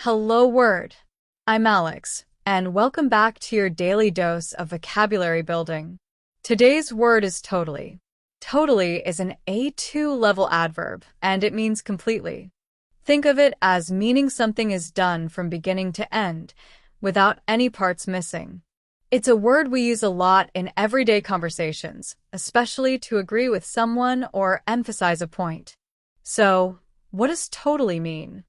Hello, word. I'm Alex, and welcome back to your daily dose of vocabulary building. Today's word is totally. Totally is an A2 level adverb, and it means completely. Think of it as meaning something is done from beginning to end, without any parts missing. It's a word we use a lot in everyday conversations, especially to agree with someone or emphasize a point. So, what does totally mean?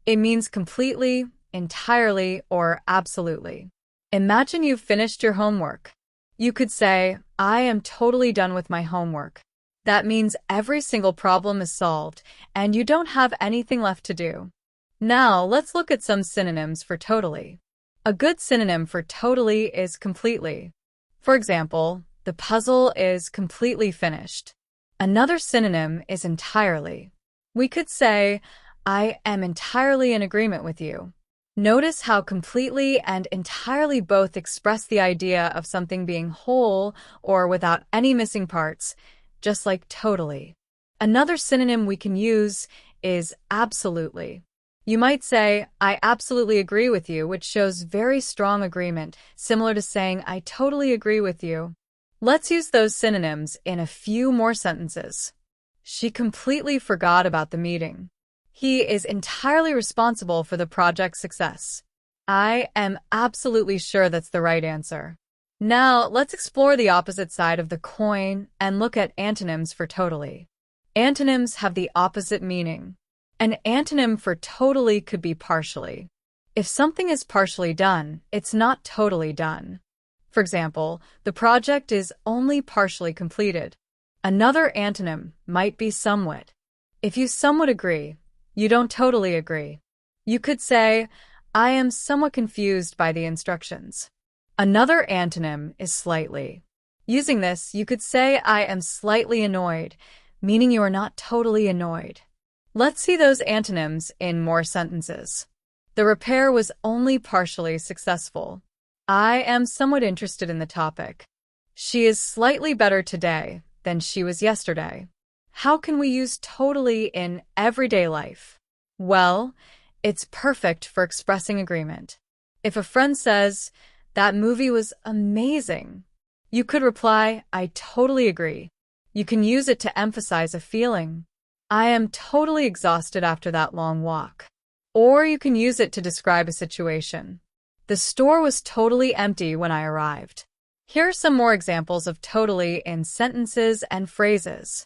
It means completely, entirely, or absolutely. Imagine you've finished your homework. You could say, I am totally done with my homework. That means every single problem is solved, and you don't have anything left to do. Now, let's look at some synonyms for totally. A good synonym for totally is completely. For example, the puzzle is completely finished. Another synonym is entirely. We could say, I am entirely in agreement with you. Notice how completely and entirely both express the idea of something being whole or without any missing parts, just like totally. Another synonym we can use is absolutely. You might say, I absolutely agree with you, which shows very strong agreement, similar to saying, I totally agree with you. Let's use those synonyms in a few more sentences. She completely forgot about the meeting. He is entirely responsible for the project's success. I am absolutely sure that's the right answer. Now, let's explore the opposite side of the coin and look at antonyms for totally. Antonyms have the opposite meaning. An antonym for totally could be partially. If something is partially done, it's not totally done. For example, the project is only partially completed. Another antonym might be somewhat. If you somewhat agree, you don't totally agree. You could say, I am somewhat confused by the instructions. Another antonym is slightly. Using this, you could say, I am slightly annoyed, meaning you are not totally annoyed. Let's see those antonyms in more sentences. The repair was only partially successful. I am somewhat interested in the topic. She is slightly better today than she was yesterday. How can we use totally in everyday life? Well, it's perfect for expressing agreement. If a friend says, that movie was amazing, you could reply, I totally agree. You can use it to emphasize a feeling. I am totally exhausted after that long walk. Or you can use it to describe a situation. The store was totally empty when I arrived. Here are some more examples of totally in sentences and phrases.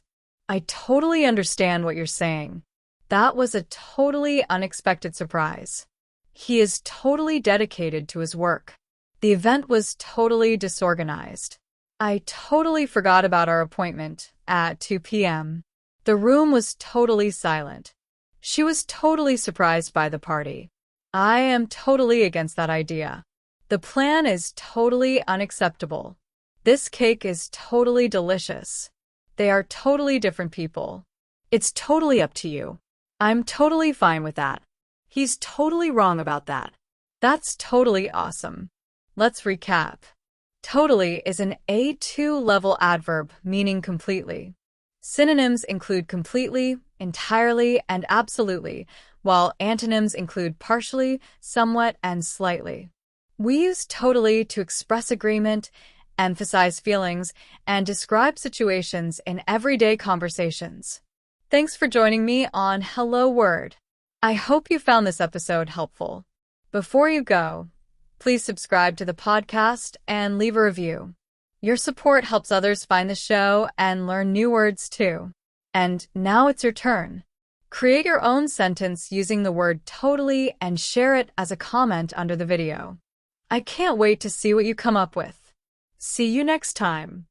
I totally understand what you're saying. That was a totally unexpected surprise. He is totally dedicated to his work. The event was totally disorganized. I totally forgot about our appointment at 2 p.m. The room was totally silent. She was totally surprised by the party. I am totally against that idea. The plan is totally unacceptable. This cake is totally delicious. They are totally different people. It's totally up to you. I'm totally fine with that. He's totally wrong about that. That's totally awesome. Let's recap. Totally is an A2 level adverb meaning completely. Synonyms include completely, entirely, and absolutely, while antonyms include partially, somewhat, and slightly. We use totally to express agreement, emphasize feelings, and describe situations in everyday conversations. Thanks for joining me on Hello Word. I hope you found this episode helpful. Before you go, please subscribe to the podcast and leave a review. Your support helps others find the show and learn new words too. And now it's your turn. Create your own sentence using the word totally and share it as a comment under the video. I can't wait to see what you come up with. See you next time.